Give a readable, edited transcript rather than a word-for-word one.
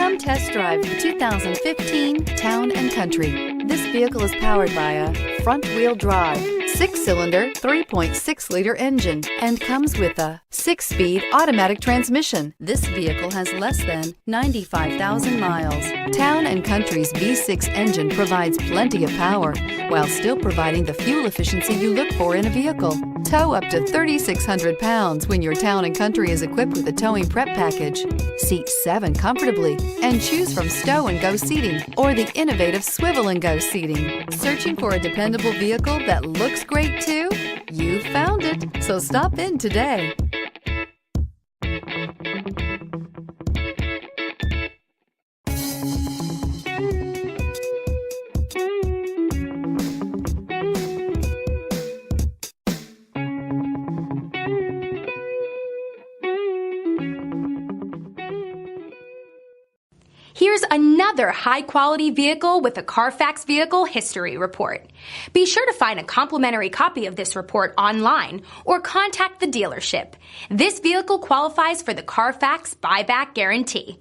Come test drive the 2015 Town & Country. This vehicle is powered by a front-wheel drive, 6-cylinder, 3.6-liter engine, and comes with a 6-speed automatic transmission. This vehicle has less than 95,000 miles. Town & Country's V6 engine provides plenty of power, while still providing the fuel efficiency you look for in a vehicle. Tow up to 3,600 pounds when your Town & Country is equipped with a towing prep package. Seat 7 comfortably, and choose from Stow & Go seating or the innovative Swivel & Go seating. Searching for a dependable vehicle that looks great too? You found it, so stop in today. Here's another high-quality vehicle with a CARFAX Vehicle History Report. Be sure to find a complimentary copy of this report online or contact the dealership. This vehicle qualifies for the CARFAX Buyback Guarantee.